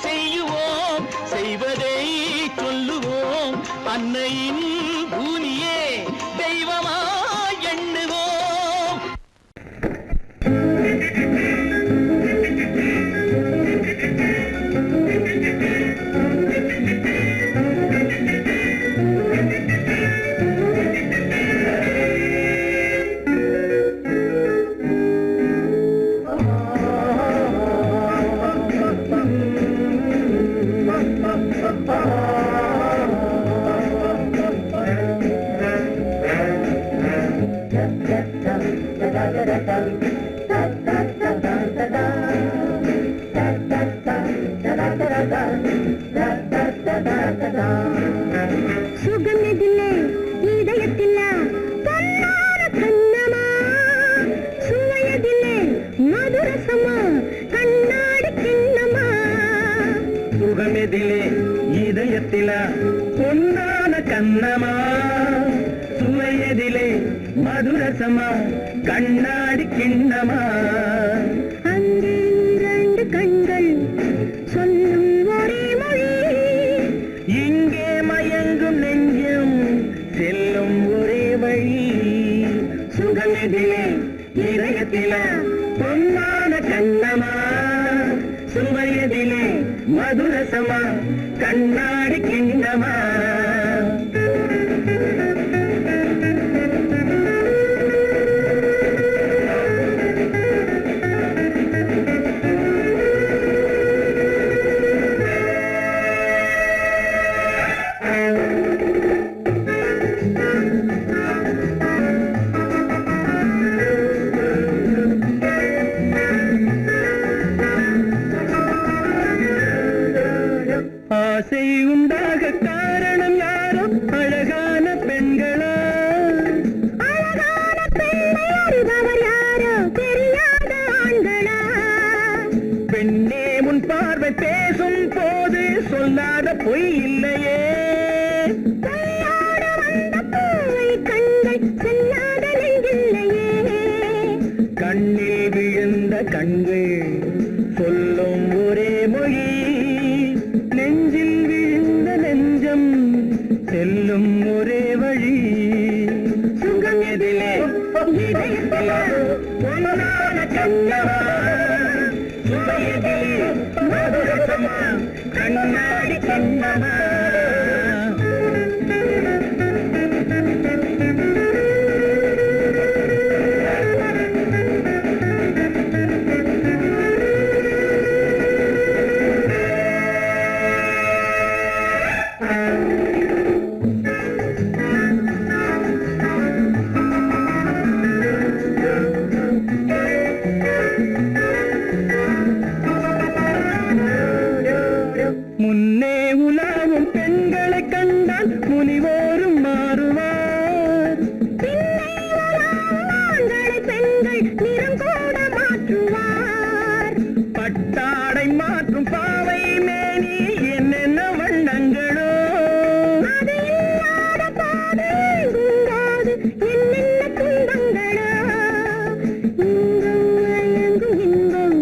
Speaker 2: செய்யுவோம், செய்வதை சொல்லுவோம், அன்னையின் பூமியே தெய்வமா எண்ணுவோம்.
Speaker 4: சுகமெதிலே இதயத்தில பொன்னார கண்ணமா, சுவையதிலே மதுரசமா கண்ணாடி கிண்ணமா.
Speaker 5: சுகமெதிலே இதயத்தில பொன்னான கண்ணமா, சுவையதிலே மதுரசமா கண்ணாடி கிண்ணமா.
Speaker 4: அங்கே இரண்டு கண்கள் சொல்லும் ஒரே மொழி,
Speaker 5: இங்கே மயங்கும் நெஞ்சம் செல்லும் ஒரே வழி.
Speaker 4: சுகமெதிலே
Speaker 5: இதயத்தில பொன்னான கண்ணமா, சுவையதிலே மதுரசமா கண்ணாடி கிண்ணமா. ஆசை உண்டாக காரணம் கண்கள் சொல்லும் ஒரே மொழி நெஞ்சில் விழுந்த நெஞ்சம் செல்லும் ஒரே வழி சுகம் எதிலே இதயத்திலே பொன்னான கண்ணவா சுவையதிலே மதுரசமா கண்ணாடி கண்ணவா முன்னே உலாவும் பெண்களை கண்டால் முனிவோரும் மாறுவார்
Speaker 4: பெண்கள் நிறம் கூட மாற்றுவார்
Speaker 5: பட்டாடை மாற்றும் பாவை மேனி என்னென்ன வண்ணங்களோ
Speaker 4: அது இல்லாத பாதை எங்குங்காது என்னென்ன துன்பங்களோ இங்கும் அயங்கும் இன்பம்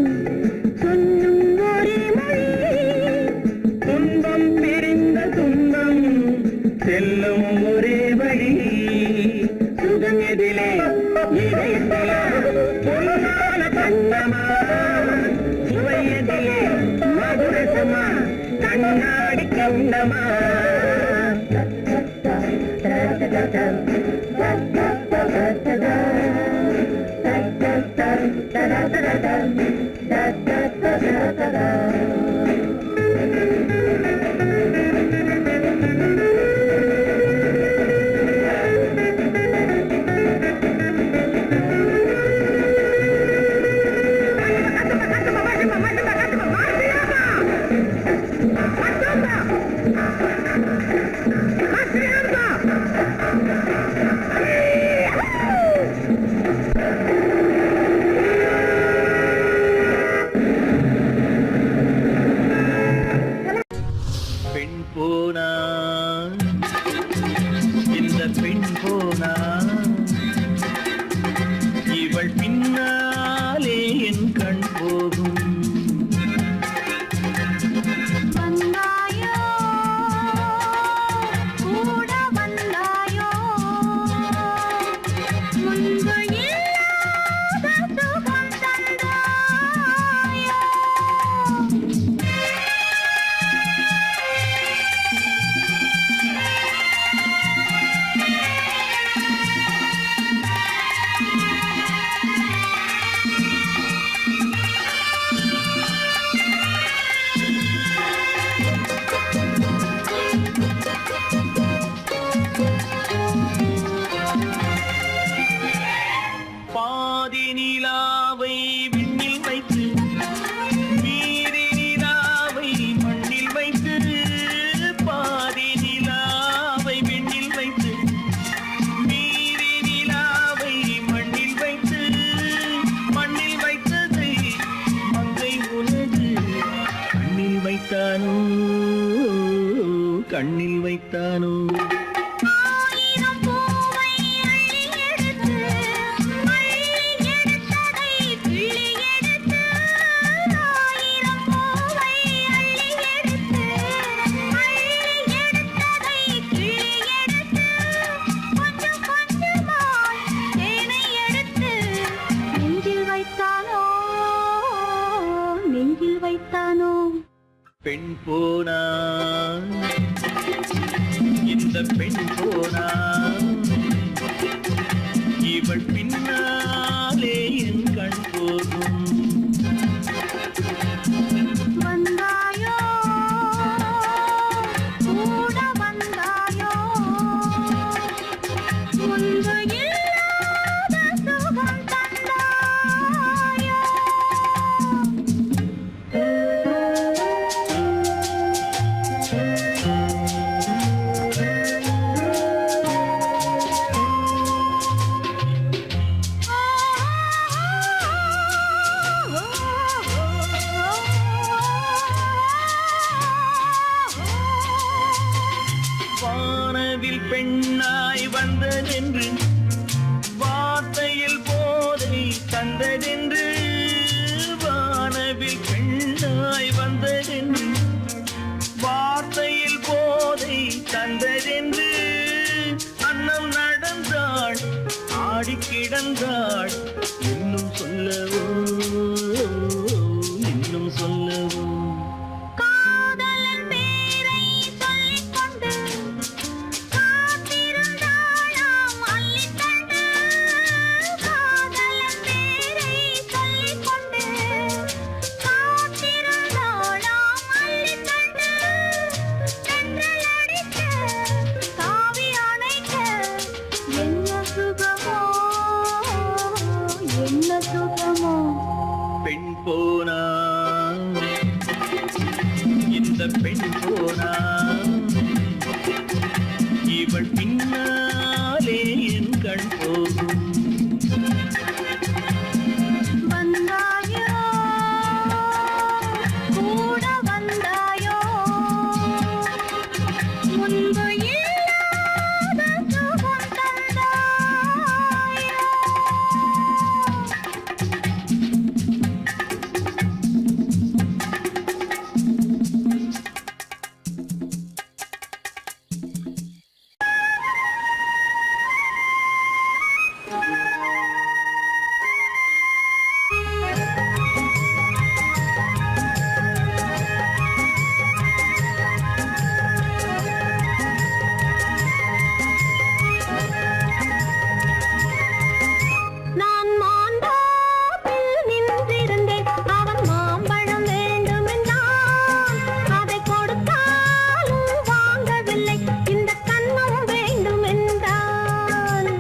Speaker 4: சொல்லும் ஒரே மொழி
Speaker 5: துன்பம் பிரிந்த துன்பம் செல்லும் ஒரே வழி சுகம் எதிலே இதயத்திலே பொன்னான கண்ணமா சுவை எதிலே மதுரசமா கண்ணாடி கண்ணமா பெண் போனா இந்த பெண் போனா இவள் பின்னாலே என் கண் போகும்
Speaker 3: வந்தாயோ கூட வந்தாயோ முன்பு இல்லாத சுகம் தந்தாயோ
Speaker 5: பாதி நிலாவை விண்ணில் வைத்து மீறி நிலாவை மண்ணில் வைத்து பாதி நிலாவை விண்ணில் வைத்து மீறி நிலாவை மண்ணில் வைத்து மண்ணில் வைத்ததை மங்கை உலகு கண்ணில் வைத்தானோ கண்ணில் வைத்தானோ
Speaker 3: ஆயிரம் பூவை அள்ளி எடுத்து எடுத்ததை கிள்ளி எடுத்து ஆயிரம் பூவை அள்ளி எடுத்து எடுத்ததை கிள்ளி எடுத்து கொஞ்சம் கொஞ்சமாய் தேனை எடுத்து நெஞ்சில் வைத்தானோ நெஞ்சில் வைத்தானோ
Speaker 5: பெண் போனா இந்த பெண் போனா இவள் பின்னாலே என் கண் போகும்
Speaker 3: வந்தாயோ கூட வந்தாயோ முன்பு இல்லாத சுகம் தந்தாயோ
Speaker 5: வானவில் பெண்ணாய் வந்ததென்று வார்த்தையில் போதை தந்ததென்று கிடந்தாள் இன்னும் சொல்லவோ இன்னும் சொல்லவோ
Speaker 3: காதலன் பேரை சொல்லிக் கொண்டு காத்திருந்தாளாம் அள்ளித்தண்டு. காதலன் பேரை சொல்லிக் கொண்டு காத்திருந்தாளாம் அள்ளித்தண்டு. தென்றல் அடிக்க தாவி அணைக்க என்ன சுகமோ என்ன சுகமோ.
Speaker 5: பெண் போனா இந்த பெண் போனா இவள் பின்னாலே என் கண் போகும்
Speaker 3: வந்தாயோ கூட வந்தாயோ முன்பு இல்லாத சுகம் தந்தாயோ. நான் மாந்தோப்பில் நின்றிருந்தேன் அவன் மாம்பழம் வேண்டுமென்றான். அதை கொடுத்தாலும் வாங்கவில்லை இந்த கன்னம் வேண்டுமென்றான்.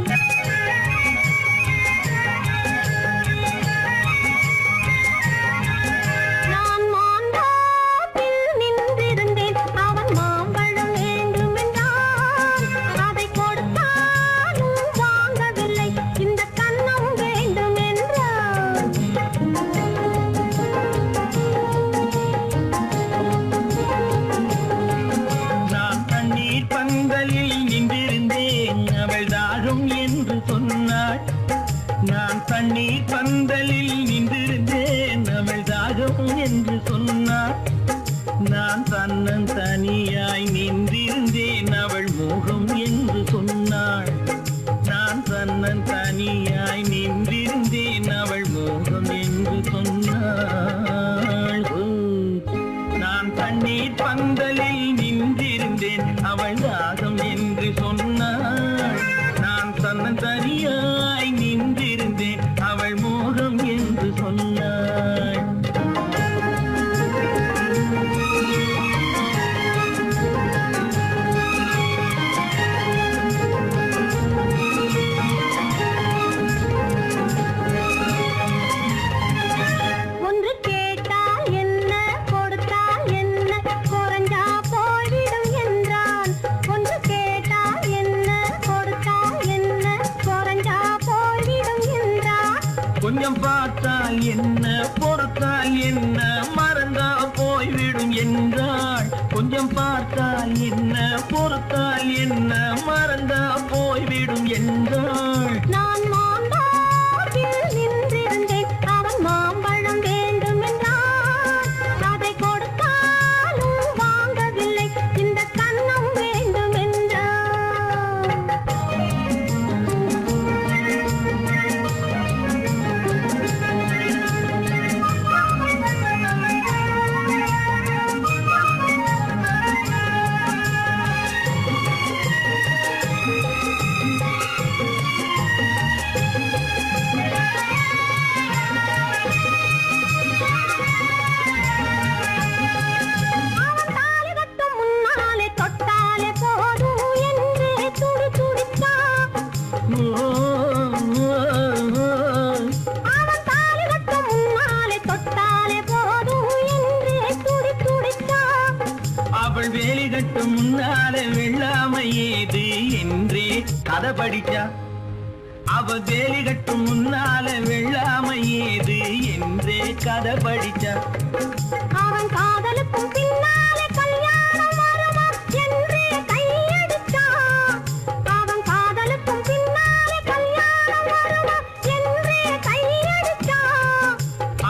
Speaker 3: நான் மாந்தோப்பில் நின்றிருந்தேன் அவன் மாம்பழம் வேண்டுமென்றான். அதை கொடுத்தாலும் வாங்கவில்லை இந்த கன்னம் வேண்டுமென்றான்.
Speaker 5: நான் தண்ணீர் பந்தலில் நின்றிருந்தேன் அவள் தாகம் என்று சொன்னாள் நான் தண்ணீர் பந்தலில் நின்றிருந்தேன் அவள் தாகம் என்று சொன்னாள் நான் தன்னன் தனியாய் நின்றிருந்தேன் அவள் மோகம் என்று சொன்னாள் நான் தன்னன் தனியாய் நின்றிருந்தேன் அவள் மோகம் என்று சொன்னாள் ஓ, நான் தண்ணீர் பந்தலில் நின்றிருந்தேன் அவள் தாகம் என்று சொன்னாள் நான் தன்னன் தனியாய் நின்றிருந்தேன் அவள் மோகம் என்று சொன்னாள்
Speaker 3: ஒன்று கேட்டால் என்ன கொடுத்தால் என்ன குறைஞ்சா போய்விடும் என்றான். ஒன்று கேட்டால் என்ன கொடுத்தால் என்ன குறைஞ்சா போய்விடும் என்றான்.
Speaker 5: கொஞ்சம் பார்த்தால் என்ன பொறுத்தால் என்ன மறந்தா போய்விடும் என்றாள் கொஞ்சம் பார்த்தால் என்ன பொறுத்தால் என்ன மறந்தா போய்விடும் என்றாள்
Speaker 3: நான் மாந்தோப்பில் நின்றிருந்தேன் அவன் மாம்பழம் வேண்டுமென்றான். அதை கொடுத்தாலும் வாங்கவில்லை இந்த கன்னம் வேண்டுமென்றான். அவன் தாலி கட்டும் முன்னாலே தொட்டாலே போதும் என்றே துடி துடித்தான். அவன் தாலி கட்டும் முன்னாலே தொட்டாலே போதும் என்றே துடி துடித்தான்.
Speaker 5: அவள் வேலி கட்டும் முன்னாலே வெள்ளாமை ஏது என்றே கதை படிச்சா அவள் வேலி கட்டும் முன்னாலே வெள்ளாமை ஏது என்றே கதை படிச்சா
Speaker 3: அவன் காதலுக்கும் பின்னாலே கல்யாணம் வருமா என்றே கையடித்தான். அவன் காதலுக்கும் பின்னாலே கல்யாணம் வருமா என்றே கையடித்தான்.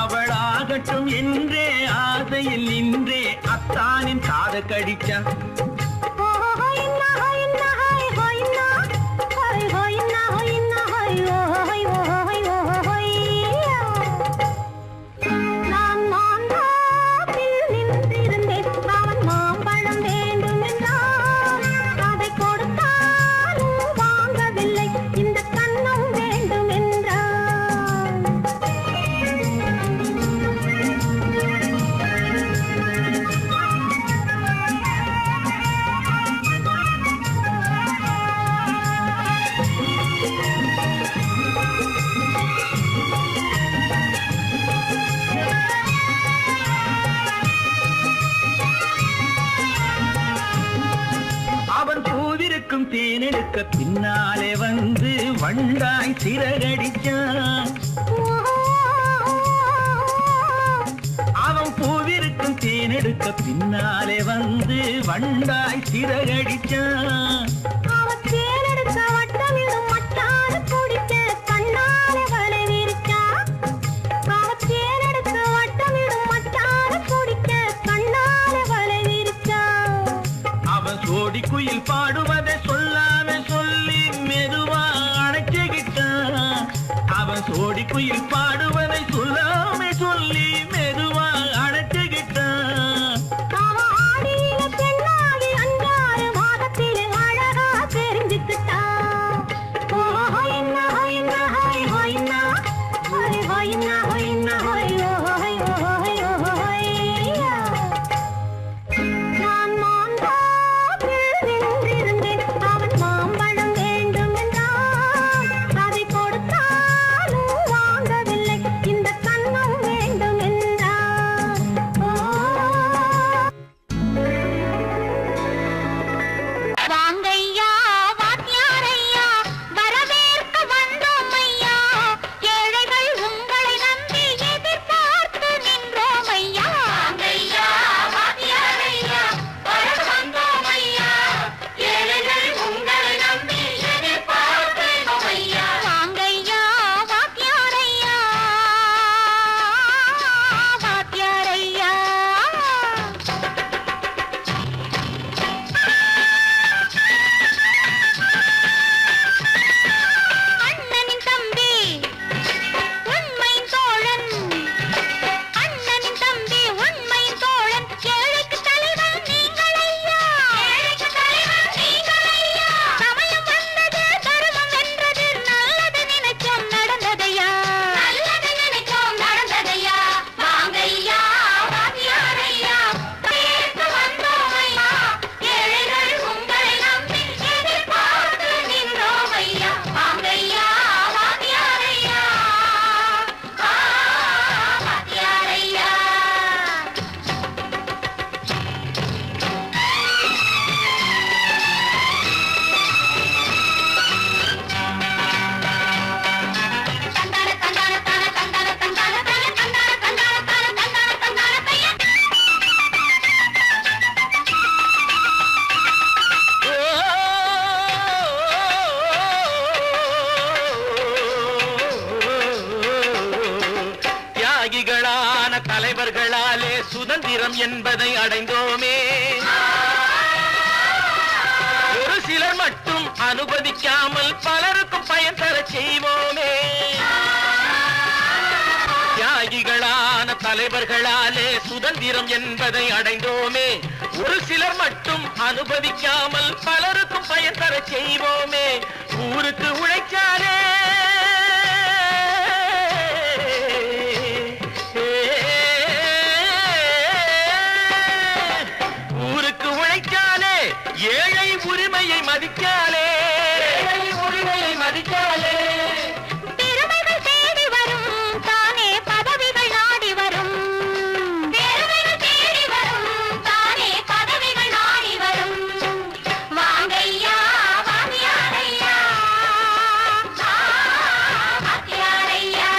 Speaker 5: அவள் ஆகட்டும் என்றே ஆசையில் நின்றே அத்தானின் காத கடிச்சா
Speaker 3: ஹோய் ஹோய் ஹோய் ஹோய் ஹோய் ஹோய் ஹோய் ஹோய் ஹோய் ஹோய் ஹோய்
Speaker 5: தேனெடுக்க பின்னாலே வந்து வண்டாய் சிறகடிச்சான். அவன் பூவிருக்கும் தேனெடுக்க பின்னாலே வந்து வண்டாய் சிறகடிச்சான்.
Speaker 3: அவன் தேனெடுக்க வட்டமிடும் மட்டான குடிக்க கண்ணாலே வலை விரிச்சான். அவன் தேனெடுக்க வட்டமிடும் மட்டான குடிக்க கண்ணாலே வலை விரிச்சான்.
Speaker 5: அவன் சோடி குயில் பாடுவதை சொல்லாம சொல்லி மெதுவா அணைச்சுக்கிட்டான். அவன் சோடி குயில் பாடுவதை சொல்லாம சொல்லி மெதுவா அணைச்சுக்கிட்டான்.
Speaker 3: அவன் ஆடியில பெண்ணாகி 5-6 மாதத்திலே அழகா தெரிஞ்சுக்கிட்டான். ஓ ஹொய்னா ஹொய்னா ஹொய் ஹொய்னா ஹொய் ஹொய்னா ஹொய்னா ஹொய் ஹொய் ஹொய் ஹொய்யா. நான் மாந்தாப்பில் நின்றிருந்தேன். அவன் மாம்பழம் வேண்டும் என்றான். அதை கொடுத்தாலும் வாங்கவில்லை. இந்த கண்ணம் வேண்டும் என்றான். வாங்கையா வாத்தியாரையா வரவேற்க வந்தோம் ஐயா. ஏழைகள் உங்களை நம்பி எதிர்பார்த்து நின்றோம் ஐயா. வாங்கையா வாத்தியாரையா வர வந்தோம் ஐயா. ஏழைகள் உங்களை நம்பி எதிர்பார்த்து நின்றோம் ஐயா. வாங்கையா வாத்தியாரையா வாத்தியாரையா. அண்ணனின் தம்பி உண்மையின் தோழன். அண்ணனின் தம்பி உண்மையின் தோழன். ஏழைக்கு தலைவன் நீங்கள் ஐயா. ஏழைக்கு தலைவன் நீங்கள் ஐயா. சமயம் வந்தது தர்மம் வென்றது. நல்லது நினைச்சோம் நடந்ததையா. நல்லது நினைச்சோம் நடந்ததையா. வாங்கையா வாத்தியாரையா கேட்டு வந்தோம் ஐயா. ஏழைகள் உங்களை நம்பி எதிர்பார்த்து நின்றோம் ஐயா. வாங்கையா வாத்தியாரையா வாத்தியாரையா. தந்தான தந்தான தான தந்தான தந்தான தான தந்தான தந்தான தான தந்தான தந்தான தையா.
Speaker 2: தியாகிகளான தலைவர்களாலே சுதந்திரம் என்பதை அடைந்தோமே. ஒரு சிலர் மட்டும் அனுமதிக்காமல் பலருக்கும் பயன் தர செய்வோமே. தியாகிகளான தலைவர்களாலே சுதந்திரம் என்பதை அடைந்தோமே. ஒரு சிலர் மட்டும் அனுமதிக்காமல் பலருக்கும் பயன் தர செய்வோமே. ஊருக்கு உழைச்சாலே ஊருக்கு உழைக்காலே ஏழை உரிமையை மதிக்காலே. ஏழை உரிமையை மதிக்காலே.
Speaker 3: பெருமைகள் தேடி வரும் தானே பதவிகள் நாடி வரும். பெருமைகள் தேடி வரும் தானே பதவிகள் நாடி வரும். வாங்கையா வாத்தியாரையா வாத்தியாரையா.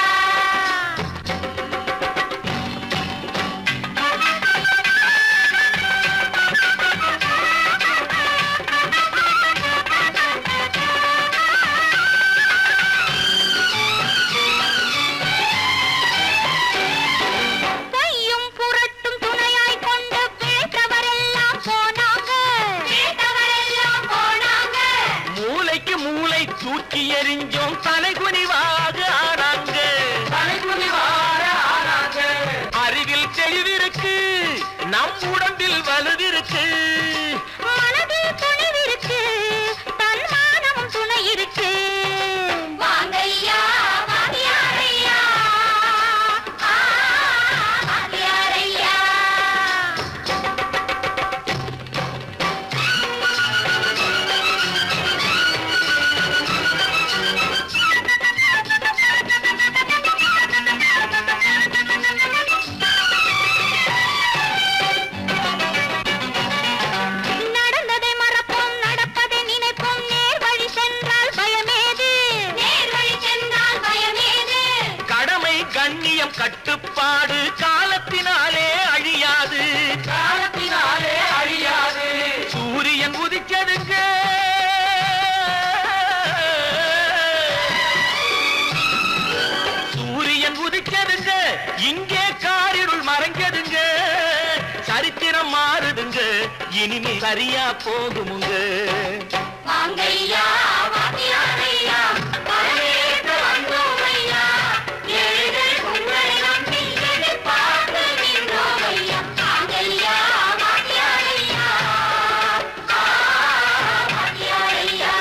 Speaker 2: நிச்சயம் கட்டுப்பாடு காலத்தினாலே அழியாது, காலத்தினாலே அழியாது. சூரியன் உதிச்சதுங்க, சூரியன் உதிச்சதுங்க, இங்கே காரிருள் மறைஞ்சதுங்க. சரித்திரம் மாறுதுங்க, இனிமே சரியா போகுமுங்க.
Speaker 3: வாங்கையா வாத்தியாரையா வரவேற்று வந்தோமையா ஏழைகள் உங்களை நம்பி எதிர்பார்த்து நின்றோமையா. வாங்கையா வாத்தியாரையா வாத்தியாரையா.